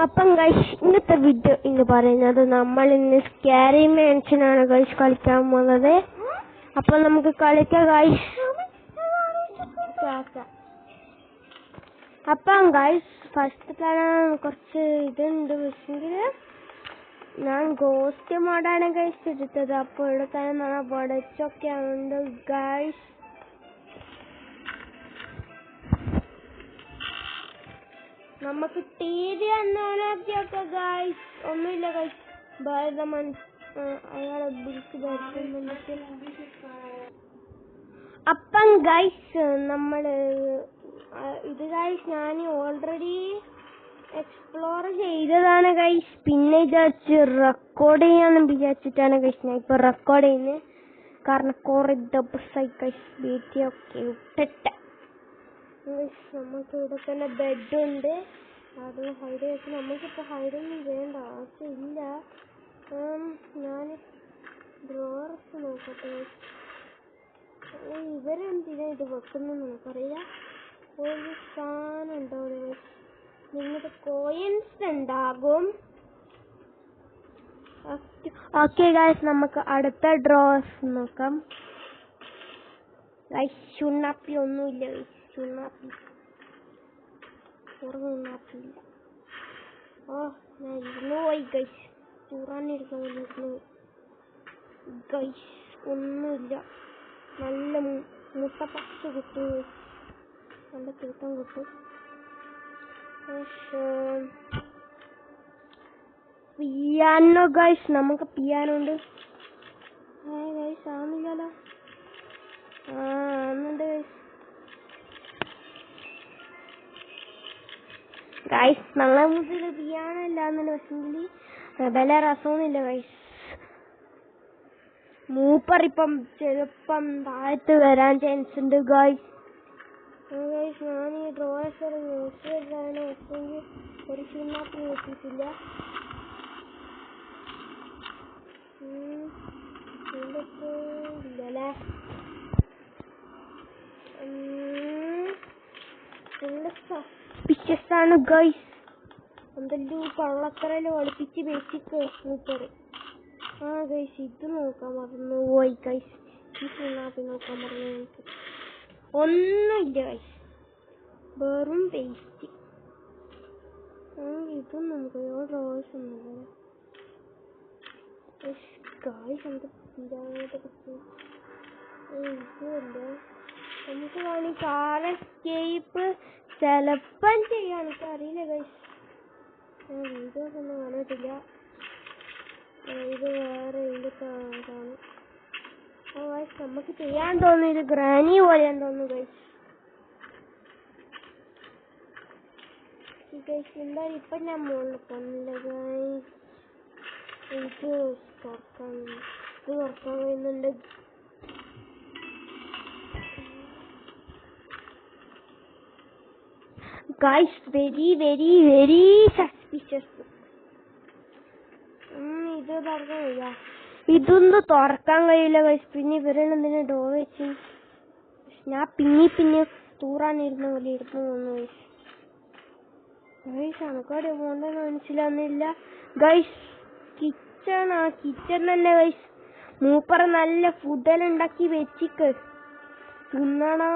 അപ്പം ഗൈസ് ഇന്നത്തെ വീഡിയോ എന്ന് പറയുന്നത് നമ്മൾ ഇന്ന് സ്കാരി മാൻഷനാണ് ഗൈസ് കളിക്കാൻ പോകുന്നത്. അപ്പൊ നമുക്ക് കളിക്കാം ഗൈസ്. അപ്പം ഗൈസ് ഫസ്റ്റ് പ്ലാൻ കുറച്ച് ഇതുണ്ട്, പക്ഷെങ്കിൽ ഞാൻ ഗോസ്റ്റ് മോഡാണ് ഗൈസ് എടുത്തത്. അപ്പോൾ ഇവിടെ തന്നെ വടച്ചൊക്കെ ഉണ്ട് ഗൈസ്. നമുക്ക് TV ഓണാക്കിയൊക്കെ ഗൈസ്. ഒന്നുമില്ല ഗൈസ്, ഭാരതമൻ അയാളെ വിളിച്ച് വരുത്തുന്നുണ്ട്. അപ്പം ഗൈസ് നമ്മള് ഇത് ഗൈസ് ഞാൻ ഓൾറെഡി എക്സ്പ്ലോർ ചെയ്തതാണ് ഗൈസ്. പിന്നെ വിചാരിച്ച് റെക്കോർഡ് ചെയ്യാന്ന് വിചാരിച്ചിട്ടാണ് ഗൈസ് ഞാൻ ഇപ്പൊ റെക്കോർഡ് ചെയ്യുന്നത്. കാരണം കുറെ ദിവസമായി ഗൈസ് വീഡിയോ ഒക്കെ ഇട്ടിട്ട്. നമുക്ക് ഇവിടെ തന്നെ ബെഡുണ്ട്, അത് ഹൈഡ് ചെയ്ത് നമുക്കിപ്പോൾ ഹൈഡൊന്നും ചെയ്യേണ്ട ആവശ്യമില്ല. ഞാൻ ഡ്രോർസ് നോക്കട്ടെ. ഇവരെന്തിനാ ഇത് വെക്കുന്നത് നമുക്കറിയില്ല. ഒരു സാധനം ഉണ്ടാവും, നിങ്ങളുടെ കോയിൻസ് ഉണ്ടാകും. ഓക്കെ ഗൈസ്, നമുക്ക് അടുത്ത ഡ്രോസ് നോക്കാം. ഗൈസ് ചുണ്ണാപ്പി ഒന്നുമില്ല ഗൈസ്, ചുണ്ണാപ്പി ഉറങ്ങുന്നാപ്പില്ല. ഞാൻ ഇരുന്ന് പോയി ഗൈസ്, ചൂറാനിരുന്നു ഗൈസ്. ഒന്നുമില്ല, നല്ല മുട്ടപ്പച്ച കിട്ടും, നല്ല തൂക്കം കിട്ടും. പിയാനോ ഗൈസ്, നമുക്ക് പിയാനോ ഉണ്ട് ഗൈസ്. ആവുന്നില്ലല്ലോ. ആവുന്നുണ്ട് ഗൈസ്. ഗൈസ് നമ്മളെ മുതൽ പിയാനോ ഇല്ലാന്നല്ല, പക്ഷെങ്കിൽ വില രസമൊന്നുമില്ല ഗൈസ്. മൂപ്പറിപ്പം ചെറുപ്പം താഴത്ത് വരാൻ ചാൻസ് ഉണ്ട് ഗൈസ്. ഗൈസ് ഞാൻ ഈ ഡ്രോസ് യൂസ് ചെയ്താണ്, പക്ഷെങ്കിൽ ഒരു ചുണ്ണാപ്പിന് കിട്ടിയിട്ടില്ല. ഇല്ലല്ലേ, സസ്പിഷ്യസാണ് ഗൈസ്. എന്തെല്ലോ കള്ളത്തറയില് ഒളിപ്പിച്ച് വെച്ചിട്ട് മൂപ്പറ്. ഗൈസ് ഇത് നോക്കാൻ മറന്നു പോയി ഗൈസ്. ഈ ചുണ്ണാപ്പി നോക്കാൻ പറഞ്ഞു. എനിക്ക് ഒന്നുമില്ല ഗൈസ്, വെറും പേസ്റ്റ്. ഇതും നമുക്ക് ഡ്രോസ് ഒന്നുമില്ല ഗൈസ്. നമുക്ക് ഇതുമില്ല. നമുക്ക് വേണമെങ്കിൽ കാർ എസ്കേപ്പ് ചിലപ്പം ചെയ്യാം, എനിക്ക് അറിയില്ല ഗൈസ്. വീഡിയോസ് ഒന്നും കണ്ടിട്ടില്ല. ഇത് വേറെ എന്തൊക്കെയാണ് ഗൈസ്. നമുക്ക് ചെയ്യാൻ തോന്നുന്നു ഇത് ഗ്രാനി പോലെയാന്ന് തോന്നുന്നു ഗൈസ്. ഗൈസ് എന്തായാലും ഇപ്പം ഞാൻ മുകളിൽ പോകുന്നില്ല ഗൈസ്. എനിക്ക് തുറക്കാൻ കഴിയുന്നുണ്ട് guys. Very very very suspicious. ഇത് തുറക്കാൻ കഴിയില്ല, ഇതൊന്നും തുറക്കാൻ കഴിയില്ല ഗൈസ്. പിന്നെ ഇവരെന്തിനാ ഡോർ വെച്ച് ഞാൻ പിന്നെ തൂറാനിരുന്ന പോലെ ഇരുന്നു തോന്നുന്നു ഗൈസ്. ഗൈസ് നമുക്കവിടെ പോകണ്ടെന്ന് മനസ്സിലാവുന്നില്ല ഗൈസ്. കിച്ചൺ തന്നെ ഗൈസ്. മൂപ്പറ നല്ല ഫുഡെല്ലാം ഉണ്ടാക്കി വെച്ചിക്ക് തിന്നണോ.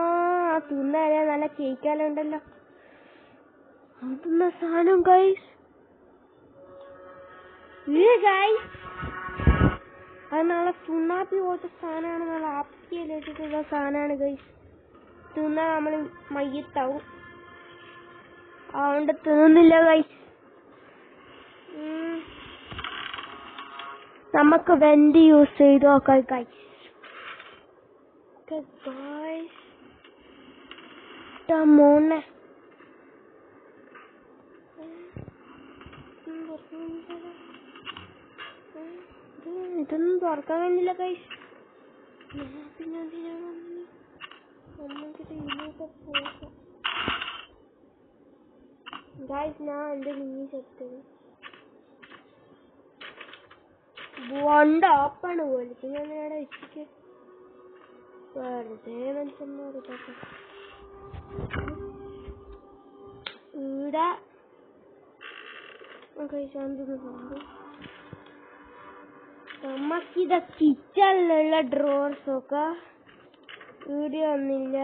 തിന്നാലേ നല്ല കേക്കെല്ലാം ഉണ്ടല്ലോ, അതൊന്ന സാധനം ഗൈസ്. ഗൈസ് അത് നാളെ ചുണ്ണാപ്പി പോലത്തെ സാധനമാണ്, നല്ല ആപ്പിയിലിട്ടിട്ടുള്ള സാധനമാണ് ഗൈസ്. തിന്നാ നമ്മൾ മയ്യത്താവും, അതുകൊണ്ട് തിന്നുന്നില്ല ഗൈസ്. നമുക്ക് വെന്റ് യൂസ് ചെയ്ത് നോക്കാം ഗൈസ്. മോനെ ഇതൊന്നും തുറക്കാൻ കഴിയില്ല ഗൈസ്. പിന്നെ ഗൈസ് ഞാൻ എന്റെ മിനി സെറ്റ് ബോണ്ട് ഓപ്പാണ് പോലെ. പിന്നെ അവിടെ വെച്ചിട്ട് വെറുതെ മനസ്സൊന്നും എടുക്കട്ടെ. ഇവിടെ നമുക്കിത് കിച്ചണിലുള്ള ഡ്രോർസ് ഒക്കെ ഇവിടെ ഒന്നില്ല.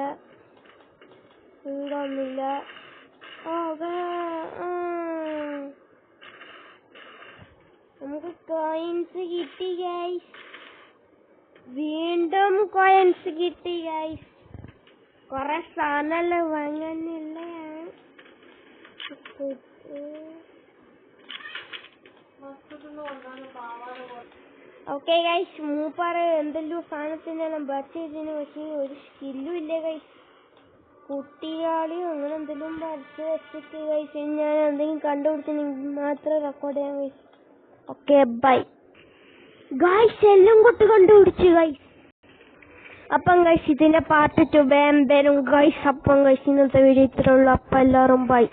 നമുക്ക് കോയിൻസ് കിട്ടി ഗൈസ്. വീണ്ടും കോയിൻസ് കിട്ടി ഗൈസ്. കൊറേ സാധനങ്ങൾ വാങ്ങാനുള്ളതാണ്. ഓക്കെ ഗൈസ്, മൂപ്പാറ് എന്തെല്ലോ സാധനത്തിനെല്ലാം വരച്ചതിന് പക്ഷേ ഒരു സ്കില്ലും ഇല്ല ഗൈസ്. കുട്ടികളെയും അങ്ങനെ എന്തെങ്കിലും വരച്ച് വെച്ചിട്ട് ഗൈസ് ഞാൻ എന്തെങ്കിലും കണ്ടുപിടിച്ചെങ്കിൽ മാത്രം റെക്കോർഡ് ചെയ്യാൻ ഗൈസ്. Okay bye guys. എല്ലാം കൊട്ട് കണ്ടുപിടിച്ചു ഗൈസ്. അപ്പം ഗൈസ് ഇതിന്റെ പാർട്ട് 2 വരും ഗൈസ്. അപ്പം ഗൈസ് ഇന്നത്തെ വീഡിയോ ഇത്രേ ഉള്ളൂ. അപ്പം എല്ലാവരും ബൈ.